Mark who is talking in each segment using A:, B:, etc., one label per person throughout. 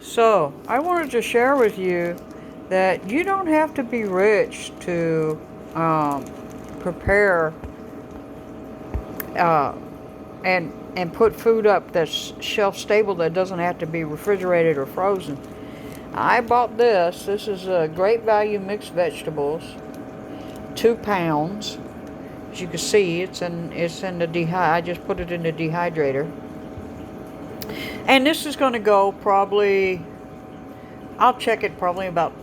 A: So, I wanted to share with you that you don't have to be rich to prepare uh, and put food up that's shelf stable, that doesn't have to be refrigerated or frozen. I bought this. This is a great value mixed vegetables, 2 pounds. As you can see, it's in the I just put it in the dehydrator, and this is going to go probably. I'll check it probably about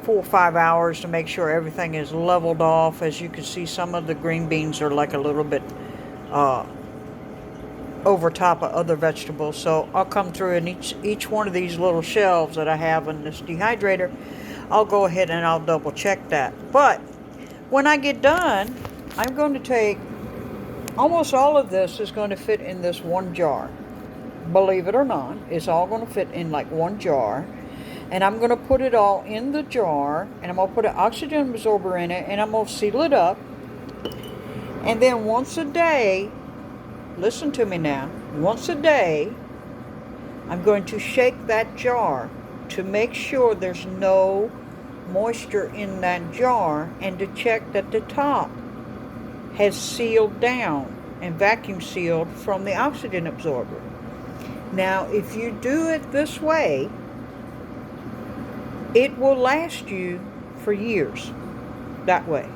A: 4 or 5 hours to make sure everything is leveled off. As you can see, some of the green beans are like a little bit uh, over top of other vegetables. So I'll come through, and each one of these little shelves that I have in this dehydrator, I'll go ahead and I'll double check that. But when I get done, I'm going to take almost all of this is going to fit in this one jar. Believe it or not, it's all going to fit in like one jar. And I'm going to put it all in the jar, and I'm going to put an oxygen absorber in it, and I'm going to seal it up. And then once a day, listen to me now, once a day, I'm going to shake that jar to make sure there's no moisture in that jar, and to check that the top has sealed down and vacuum sealed from the oxygen absorber. Now, if you do it this way, it will last you for years that way.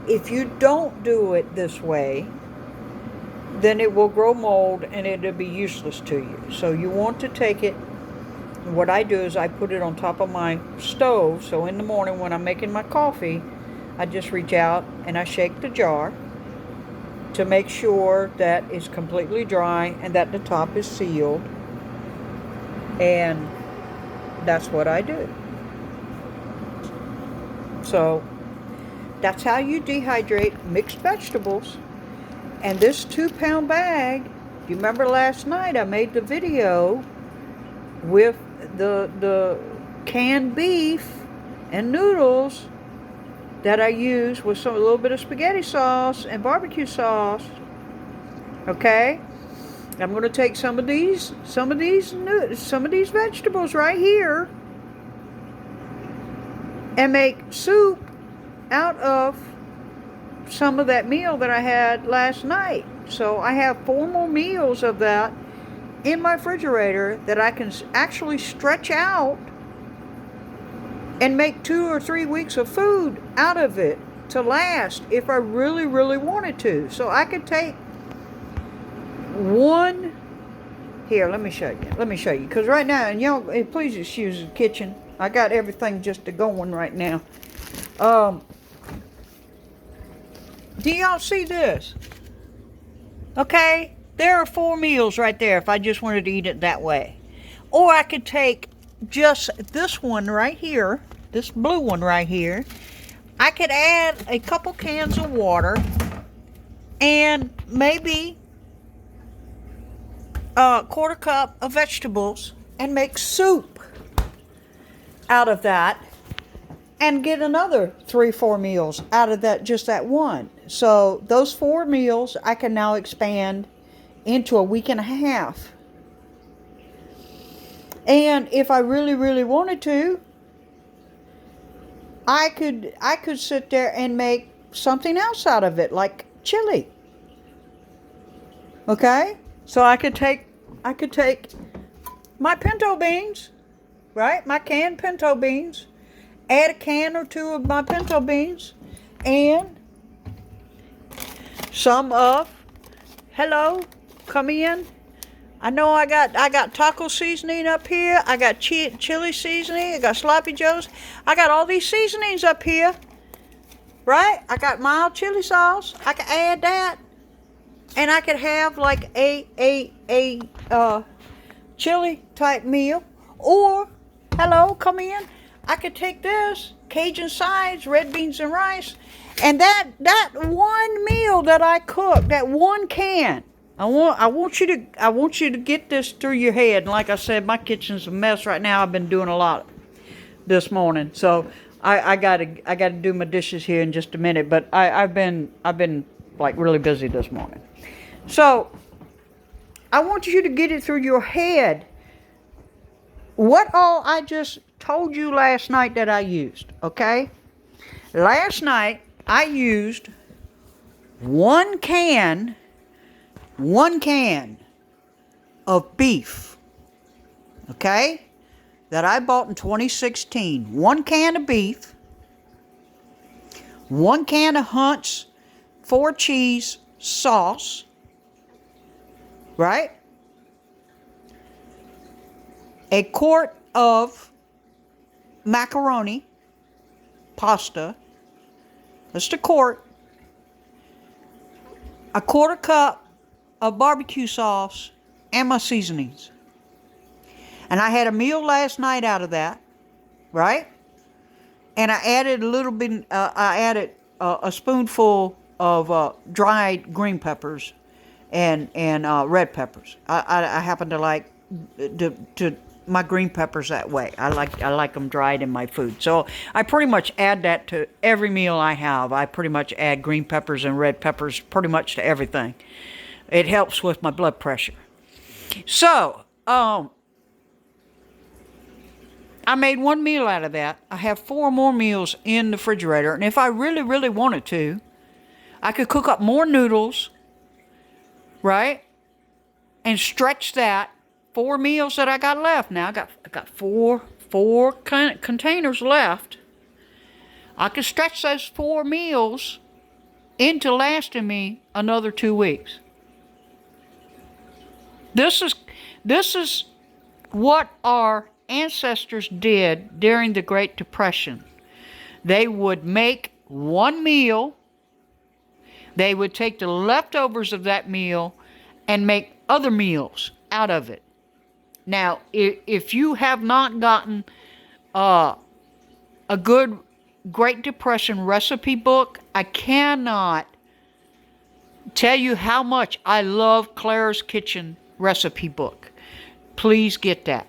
A: If you don't do it this way, then it will grow mold and it'll be useless to you. So you want to take it, and what I do is I put it on top of my stove. So in the morning when I'm making my coffee, I just reach out and I shake the jar to make sure that it's completely dry and that the top is sealed. And that's what I do. So that's how you dehydrate mixed vegetables. And this 2 pound bag, you remember last night I made the video with the canned beef and noodles that I use with a little bit of spaghetti sauce and barbecue sauce. Okay? I'm going to take some of these vegetables right here and make soup out of some of that meal that I had last night. So I have 4 more meals of that in my refrigerator that I can actually stretch out and make 2 or 3 weeks of food out of it to last if I really, really wanted to. So I could take one. Here, let me show you. Because right now, and y'all, please excuse the kitchen. I got everything just going right now. Do y'all see this? Okay, there are 4 meals right there if I just wanted to eat it that way. Or I could take just this one right here, this blue one right here. I could add a couple cans of water and maybe a 1/4 cup of vegetables and make soup out of that, and get another 3-4 meals out of that, just that one. So those 4 meals I can now expand into a week and a half. And if I really, really wanted to, I could sit there and make something else out of it, like chili. Okay? So I could take my pinto beans, right? My canned pinto beans, add a can or 2 of my pinto beans, and some of, hello, come in. I know I got taco seasoning up here. I got chili seasoning. I got sloppy joes. I got all these seasonings up here, right? I got mild chili sauce. I can add that, and I could have like a chili type meal. Or, hello, come in. I could take this, Cajun sides, red beans and rice, and that one meal that I cook, that one can. I want you to get this through your head. And like I said, my kitchen's a mess right now. I've been doing a lot this morning, so I gotta do my dishes here in just a minute. But I've been like really busy this morning. So I want you to get it through your head what all I just told you last night that I used, okay? Last night I used one can of beef, okay, that I bought in 2016. One can of beef, one can of Hunt's 4 cheese sauce, right? A quart of macaroni, pasta, just a quart, a quarter cup of barbecue sauce, and my seasonings. And I had a meal last night out of that, right? And I added a little bit, a spoonful of dried green peppers and red peppers. I happen to like my green peppers that way. I like them dried in my food. So I pretty much add that to every meal I have. I pretty much add green peppers and red peppers pretty much to everything. It helps with my blood pressure. So, I made one meal out of that. I have 4 more meals in the refrigerator. And if I really, really wanted to, I could cook up more noodles, right? And stretch that 4 meals that I got left. Now I got four containers left. I could stretch those 4 meals into lasting me another 2 weeks. This is what our ancestors did during the Great Depression. They would make one meal. They would take the leftovers of that meal and make other meals out of it. Now, if you have not gotten a good Great Depression recipe book, I cannot tell you how much I love Claire's Kitchen recipe book. Please get that,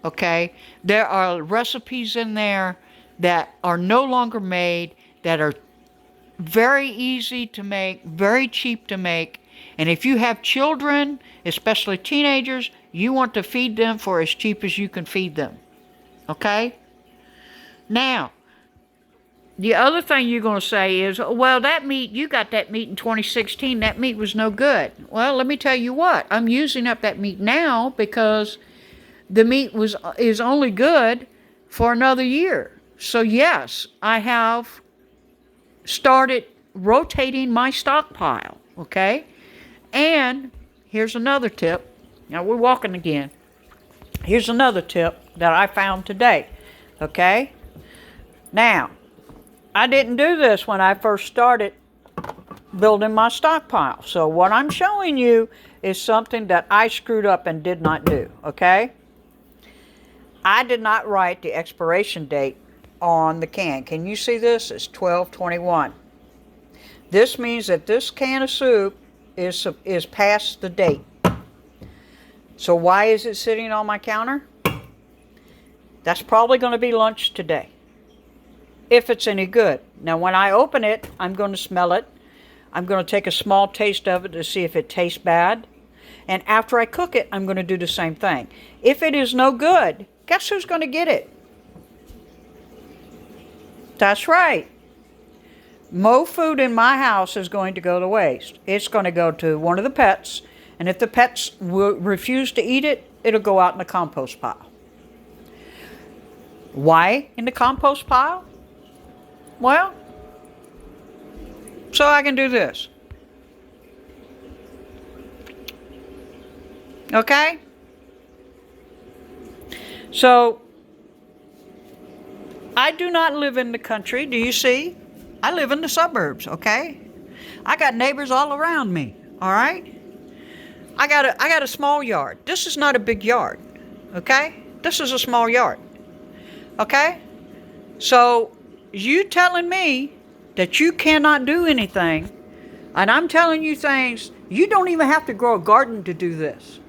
A: okay? There are recipes in there that are no longer made, that are very easy to make, very cheap to make. And if you have children, especially teenagers, you want to feed them for as cheap as you can feed them. Okay? Now, the other thing you're going to say is, well, that meat, you got that meat in 2016. That meat was no good. Well, let me tell you what. I'm using up that meat now because the meat is only good for another year. So, yes, I have started rotating my stockpile. Okay? And here's another tip. Now we're walking again. Here's another tip that I found today. Okay? Now, I didn't do this when I first started building my stockpile. So what I'm showing you is something that I screwed up and did not do. Okay? I did not write the expiration date on the can. Can you see this? It's 12/21. This means that this can of soup is past the date. So why is it sitting on my counter? That's probably going to be lunch today, if it's any good. Now when I open it, I'm going to smell it. I'm going to take a small taste of it to see if it tastes bad. And after I cook it, I'm going to do the same thing. If it is no good, guess who's going to get it? That's right. No food in my house is going to go to waste. It's going to go to one of the pets. And if the pets refuse to eat it, it'll go out in the compost pile. Why in the compost pile? Well, so I can do this. Okay? So, I do not live in the country. Do you see? I live in the suburbs, okay? I got neighbors all around me, all right? I got a small yard. This is not a big yard, okay? This is a small yard, okay? So, you telling me that you cannot do anything, and I'm telling you things, you don't even have to grow a garden to do this,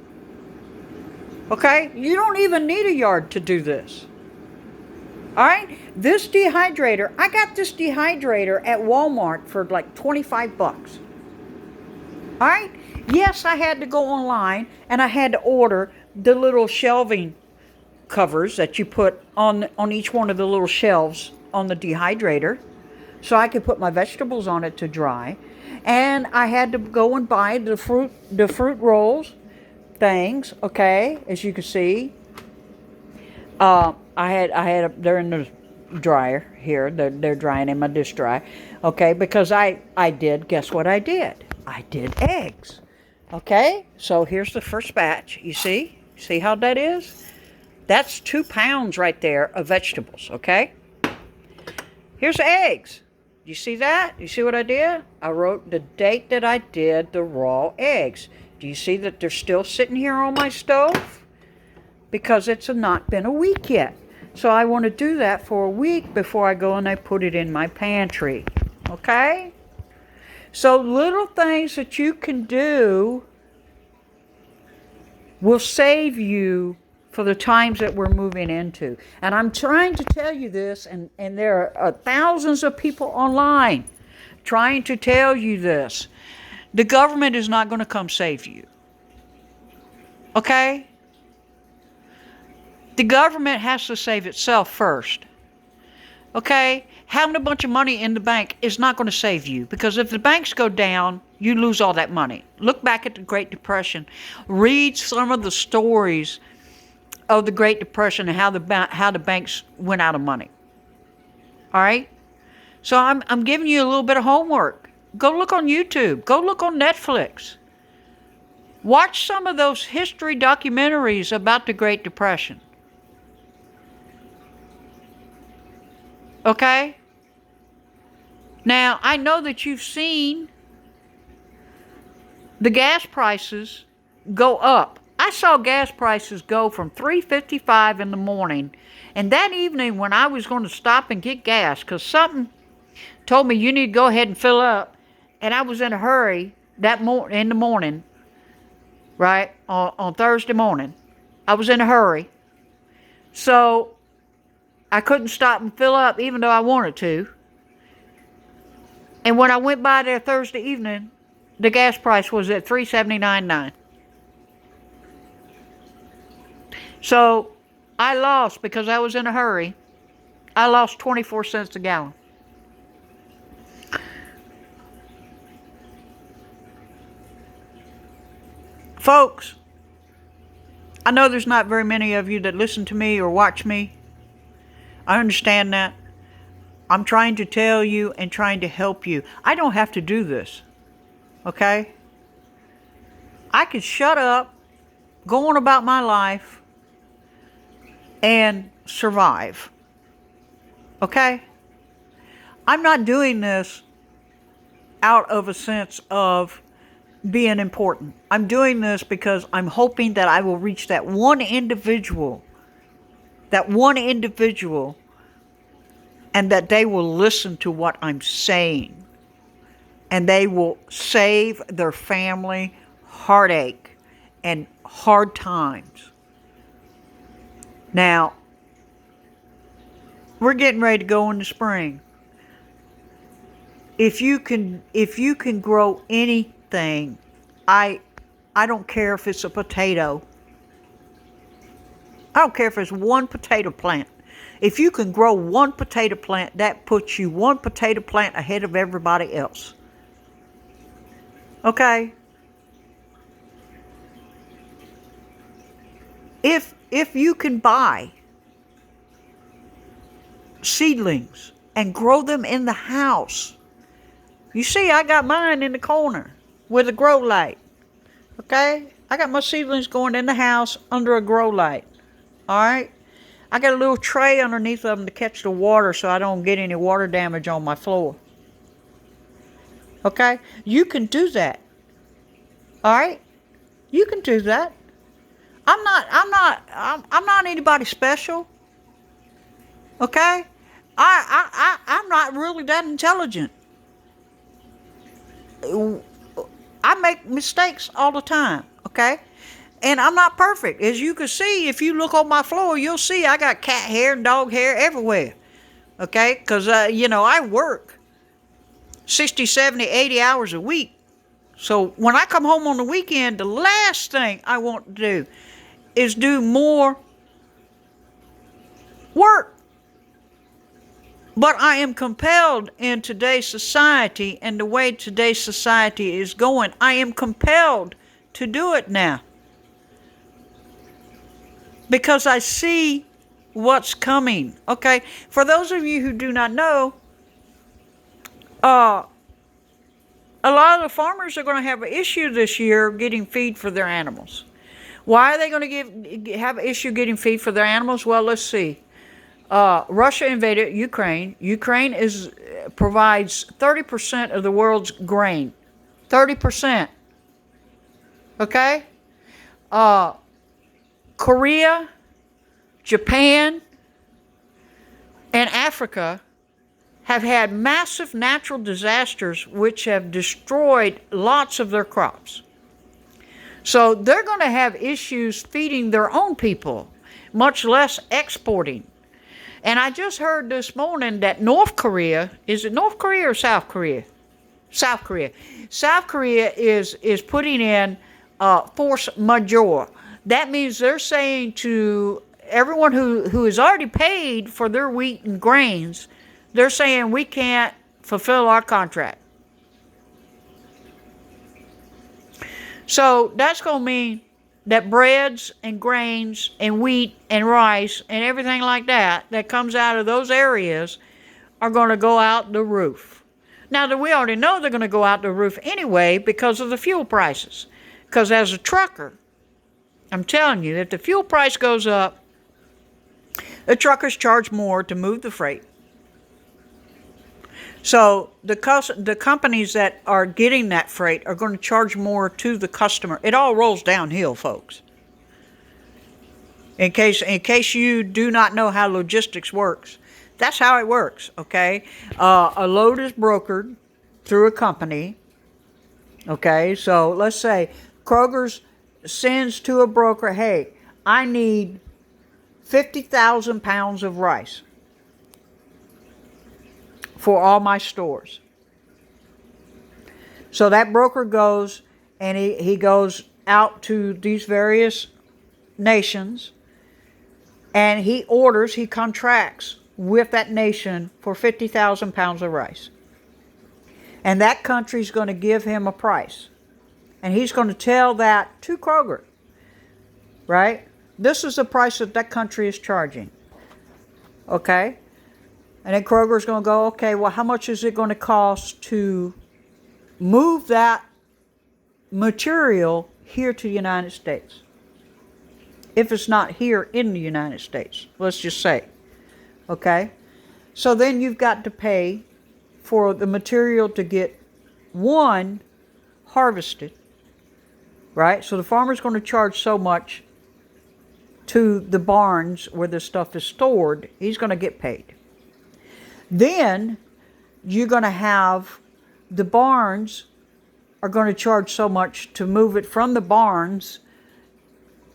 A: okay? You don't even need a yard to do this. All right, this dehydrator, I got this dehydrator at Walmart for like 25 bucks. All right, yes, I had to go online and I had to order the little shelving covers that you put on each one of the little shelves on the dehydrator, so I could put my vegetables on it to dry. And I had to go and buy the fruit rolls things. Okay, as you can see, they're in the dryer here. They're drying in my dish dry. Okay, because I did. Guess what I did? I did eggs. Okay, so here's the first batch. You see how that is? That's 2 pounds right there of vegetables. Okay. Here's eggs. You see that? You see what I did? I wrote the date that I did the raw eggs. Do you see that they're still sitting here on my stove? Because it's not been a week yet. So I want to do that for a week before I go and I put it in my pantry. Okay? So little things that you can do will save you for the times that we're moving into. And I'm trying to tell you this, and there are thousands of people online trying to tell you this. The government is not going to come save you. Okay? The government has to save itself first. Okay? Having a bunch of money in the bank is not going to save you, because if the banks go down, you lose all that money. Look back at the Great Depression. Read some of the stories of the Great Depression and how the banks went out of money. All right? So I'm giving you a little bit of homework. Go look on YouTube. Go look on Netflix. Watch some of those history documentaries about the Great Depression. Okay? Now, I know that you've seen the gas prices go up. I saw gas prices go from $3.55 in the morning, and that evening when I was going to stop and get gas, because something told me you need to go ahead and fill up, and I was in a hurry in the morning, right, on Thursday morning. I was in a hurry, so I couldn't stop and fill up even though I wanted to. And when I went by there Thursday evening, the gas price was at $3.79.9. So I lost, because I was in a hurry, I lost 24 cents a gallon. Folks, I know there's not very many of you that listen to me or watch me. I understand that. I'm trying to tell you and trying to help you. I don't have to do this. Okay? I could shut up, go on about my life, and survive. Okay? I'm not doing this out of a sense of being important. I'm doing this because I'm hoping that I will reach that one individual, and that they will listen to what I'm saying, and they will save their family heartache and hard times. Now, we're getting ready to go into spring. If you can grow anything, I don't care if it's a potato. I don't care if it's one potato plant. If you can grow one potato plant, that puts you one potato plant ahead of everybody else. Okay? If you can buy seedlings and grow them in the house. You see, I got mine in the corner with a grow light. Okay? I got my seedlings going in the house under a grow light. All right? I got a little tray underneath of them to catch the water so I don't get any water damage on my floor. Okay? You can do that. All right? You can do that. I'm not anybody special. Okay? I'm not really that intelligent. I make mistakes all the time. Okay? And I'm not perfect. As you can see, if you look on my floor, you'll see I got cat hair and dog hair everywhere. Okay? Because, I work 60, 70, 80 hours a week. So when I come home on the weekend, the last thing I want to do is do more work. But I am compelled in today's society and the way today's society is going, I am compelled to do it now. Because I see what's coming. Okay? For those of you who do not know, a lot of the farmers are going to have an issue this year getting feed for their animals. Why are they going to have an issue getting feed for their animals? Well, let's see. Russia invaded Ukraine. Ukraine provides 30% of the world's grain. 30%. Okay? Korea, Japan, and Africa have had massive natural disasters which have destroyed lots of their crops. So they're going to have issues feeding their own people, much less exporting. And I just heard this morning that North Korea, is it North Korea or South Korea? South Korea. South Korea is putting in force majeure. That means they're saying to everyone who has already paid for their wheat and grains, they're saying we can't fulfill our contract. So that's going to mean that breads and grains and wheat and rice and everything like that comes out of those areas are going to go out the roof. Now, we already know they're going to go out the roof anyway because of the fuel prices. Because as a trucker, I'm telling you, if the fuel price goes up, the truckers charge more to move the freight. So the companies that are getting that freight are going to charge more to the customer. It all rolls downhill, folks. In case you do not know how logistics works, that's how it works, okay? A load is brokered through a company, okay? So let's say Kroger's sends to a broker, hey, I need 50,000 pounds of rice for all my stores. So that broker goes and he goes out to these various nations and he contracts with that nation for 50,000 pounds of rice. And that country's going to give him a price. And he's going to tell that to Kroger, right? This is the price that country is charging. Okay? And then Kroger's going to go, okay, well, how much is it going to cost to move that material here to the United States? If it's not here in the United States, let's just say. Okay? So then you've got to pay for the material to get, one, harvested. Right? So the farmer's going to charge so much to the barns where the stuff is stored. He's going to get paid. Then you're going to have the barns are going to charge so much to move it from the barns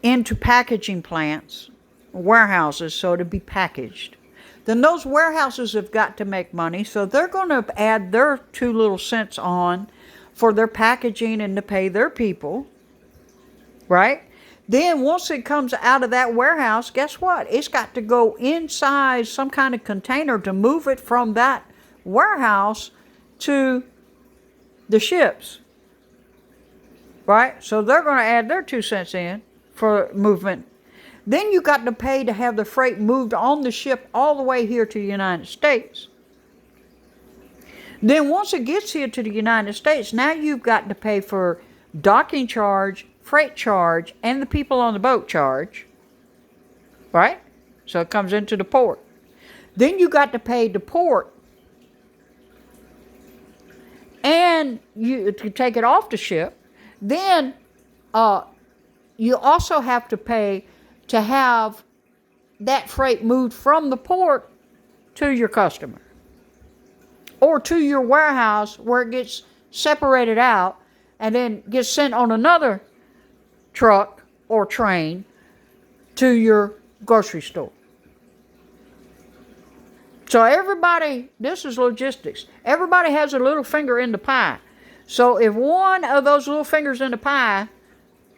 A: into packaging plants, warehouses, so to be packaged. Then those warehouses have got to make money, so they're going to add their 2 little cents on for their packaging and to pay their people. Right? Then once it comes out of that warehouse, guess what? It's got to go inside some kind of container to move it from that warehouse to the ships. Right? So they're going to add their 2 cents in for movement. Then you got to pay to have the freight moved on the ship all the way here to the United States. Then once it gets here to the United States, now you've got to pay for docking charge, freight charge, and the people on the boat charge, right? So it comes into the port. Then you got to pay the port, and you to take it off the ship. Then you also have to pay to have that freight moved from the port to your customer or to your warehouse where it gets separated out and then gets sent on another truck or train to your grocery store. So everybody, this is logistics. Everybody has a little finger in the pie. So if one of those little fingers in the pie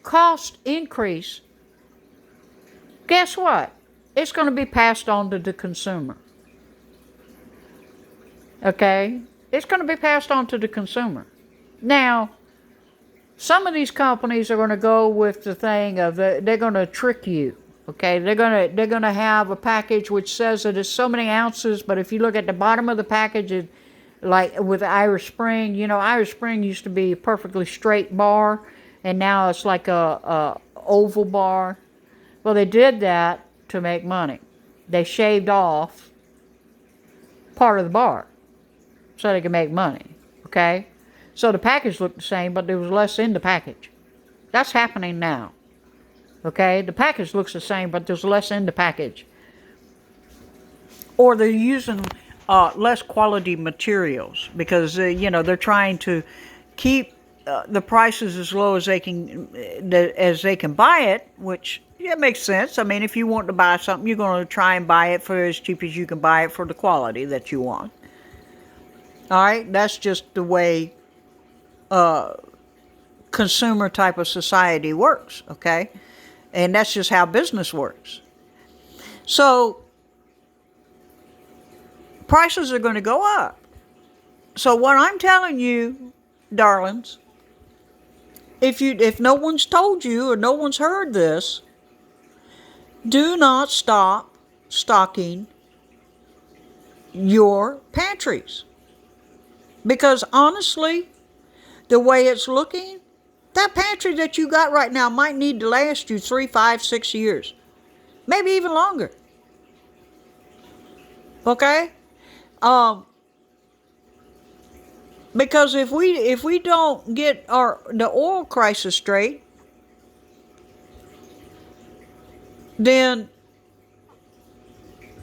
A: cost increase, guess what? it's going to be passed on to the consumer. Okay? It's going to be passed on to the consumer. Now, some of these companies are going to go with the thing of they're going to trick you. Okay, they're gonna have a package which says that it's so many ounces, but if you look at the bottom of the package, it, like with Irish Spring, Irish Spring used to be a perfectly straight bar, and now it's like a oval bar. Well, they did that to make money. They shaved off part of the bar so they could make money. Okay, so the package looked the same, but there was less in the package. That's happening now. Okay, the package looks the same, but there's less in the package. Or they're using less quality materials because they're trying to keep the prices as low as they can buy it, which makes sense. I mean, if you want to buy something, you're going to try and buy it for as cheap as you can buy it for the quality that you want. All right, that's just the way consumer type of society works. Okay. And that's just how business works. So, prices are going to go up. So what I'm telling you, darlings, if no one's told you or no one's heard this, do not stop stocking your pantries. Because honestly, the way it's looking, that pantry that you got right now might need to last you 3, 5, 6 years. Maybe even longer. Okay? Because if we don't get the oil crisis straight, then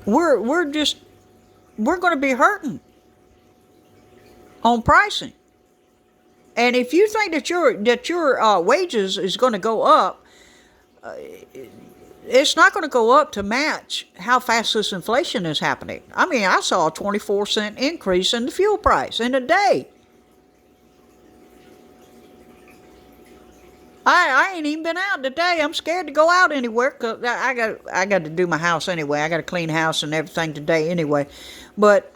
A: we're going to be hurting on pricing. And if you think that your wages is going to go up, it's not going to go up to match how fast this inflation is happening. I mean, I saw a 24-cent increase in the fuel price in a day. I ain't even been out today. I'm scared to go out anywhere because I got to do my house anyway. I got to clean house and everything today anyway. But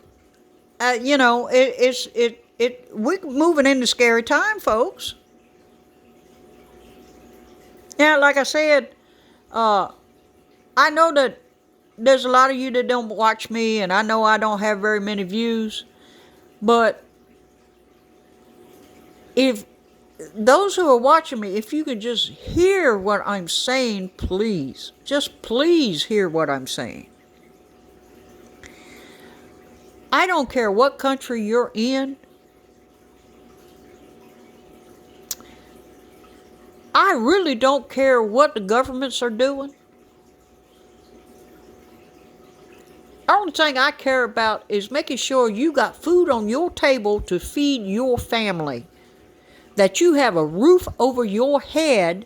A: we're moving into scary time, folks. Now, like I said, I know that there's a lot of you that don't watch me, and I know I don't have very many views, but if those who are watching me, if you could just hear what I'm saying, please, just please hear what I'm saying. I don't care what country you're in. I really don't care what the governments are doing. The only thing I care about is making sure you got food on your table to feed your family. That you have a roof over your head,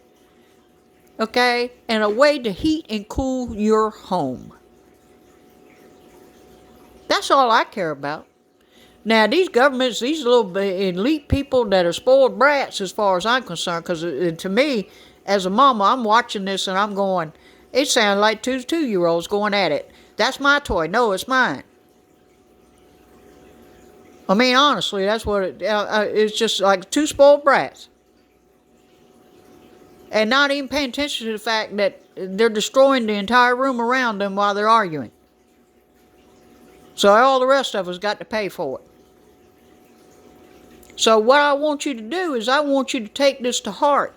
A: okay, and a way to heat and cool your home. That's all I care about. Now, these governments, these little elite people that are spoiled brats as far as I'm concerned, because to me, as a mama, I'm watching this and I'm going, it sounds like two-year-olds going at it. That's my toy. No, it's mine. I mean, honestly, that's what it's just like two spoiled brats. And not even paying attention to the fact that they're destroying the entire room around them while they're arguing. So all the rest of us got to pay for it. So what I want you to do is I want you to take this to heart.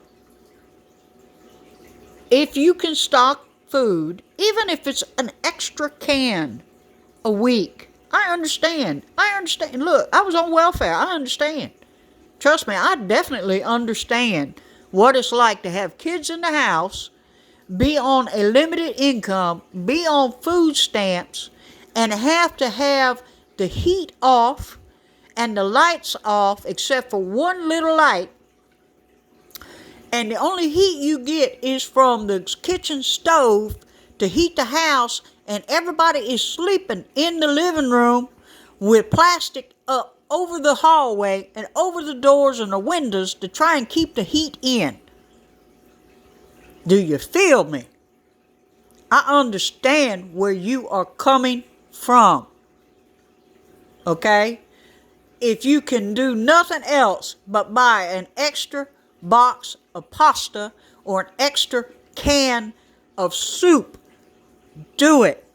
A: If you can stock food, even if it's an extra can a week, I understand. Look, I was on welfare. I understand. Trust me, I definitely understand what it's like to have kids in the house, be on a limited income, be on food stamps, and have to have the heat off and the lights off except for one little light. And the only heat you get is from the kitchen stove to heat the house, and everybody is sleeping in the living room with plastic up over the hallway and over the doors and the windows to try and keep the heat in. Do you feel me? I understand where you are coming from. Okay? If you can do nothing else but buy an extra box of pasta or an extra can of soup, do it.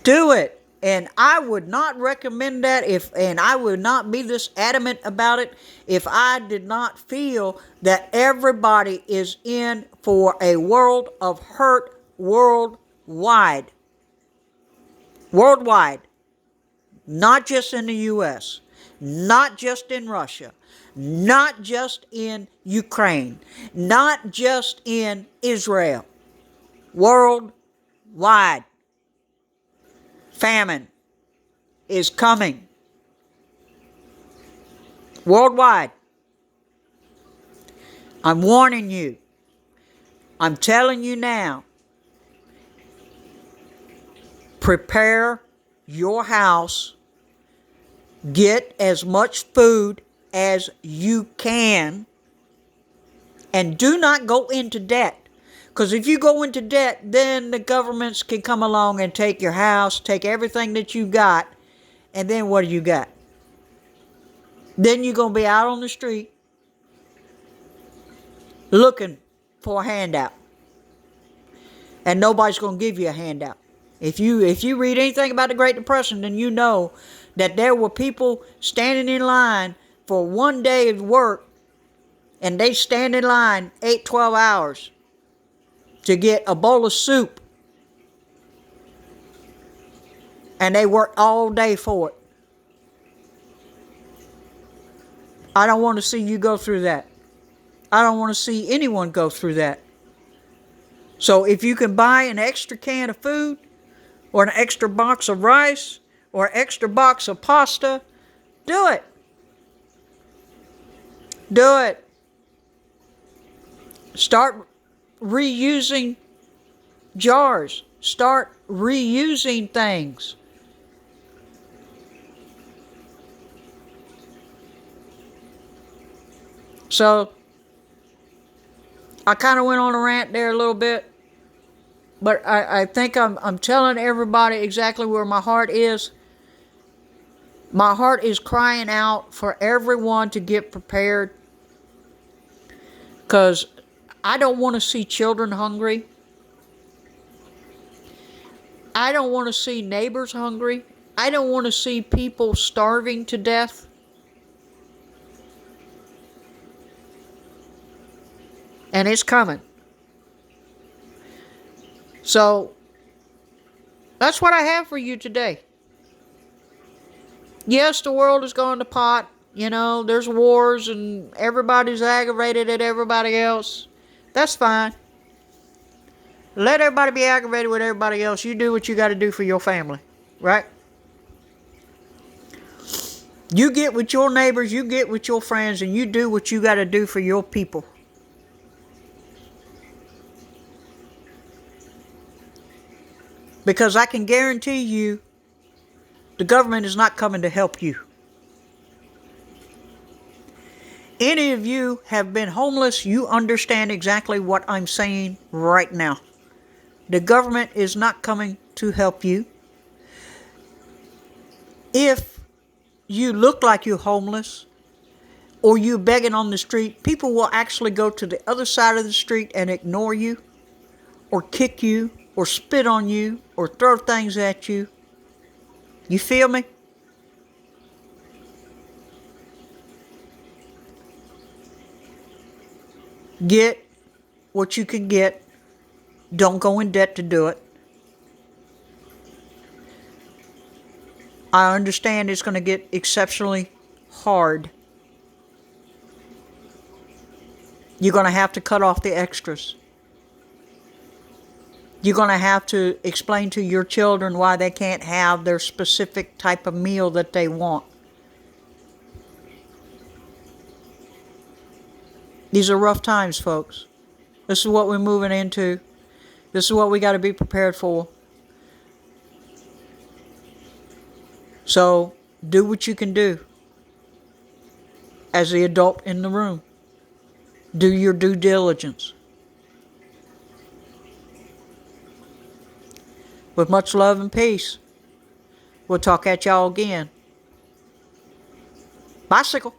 A: Do it. And I would not recommend that and I would not be this adamant about it if I did not feel that everybody is in for a world of hurt worldwide. Worldwide. Not just in the U.S., not just in Russia, not just in Ukraine, not just in Israel. Worldwide. Famine is coming. Worldwide. I'm warning you. I'm telling you now. Prepare your house. Get as much food as you can. And do not go into debt. Because if you go into debt, then the governments can come along and take your house, take everything that you got, and then what do you got? Then you're going to be out on the street looking for a handout. And nobody's going to give you a handout. If you read anything about the Great Depression, then you know that there were people standing in line for one day of work, and they stand in line 8-12 hours to get a bowl of soup. And they work all day for it. I don't want to see you go through that. I don't want to see anyone go through that. So if you can buy an extra can of food, or an extra box of rice, or an extra box of pasta, do it. Do it. Start reusing jars. Start reusing things. So, I kind of went on a rant there a little bit. But I think I'm telling everybody exactly where my heart is. My heart is crying out for everyone to get prepared. Because I don't want to see children hungry. I don't want to see neighbors hungry. I don't want to see people starving to death. And it's coming. So, that's what I have for you today. Yes, the world is going to pot. You know, there's wars and everybody's aggravated at everybody else. That's fine. Let everybody be aggravated with everybody else. You do what you got to do for your family. Right? You get with your neighbors, you get with your friends, and you do what you got to do for your people. Because I can guarantee you, the government is not coming to help you. Any of you have been homeless, you understand exactly what I'm saying right now. The government is not coming to help you. If you look like you're homeless, or you're begging on the street, people will actually go to the other side of the street and ignore you, or kick you, or spit on you, or throw things at you. You feel me? Get what you can get. Don't go in debt to do it. I understand it's going to get exceptionally hard. You're going to have to cut off the extras. You're going to have to explain to your children why they can't have their specific type of meal that they want. These are rough times, folks. This is what we're moving into. This is what we got to be prepared for. So, do what you can do as the adult in the room. Do your due diligence. With much love and peace. We'll talk at y'all again. Bicycle.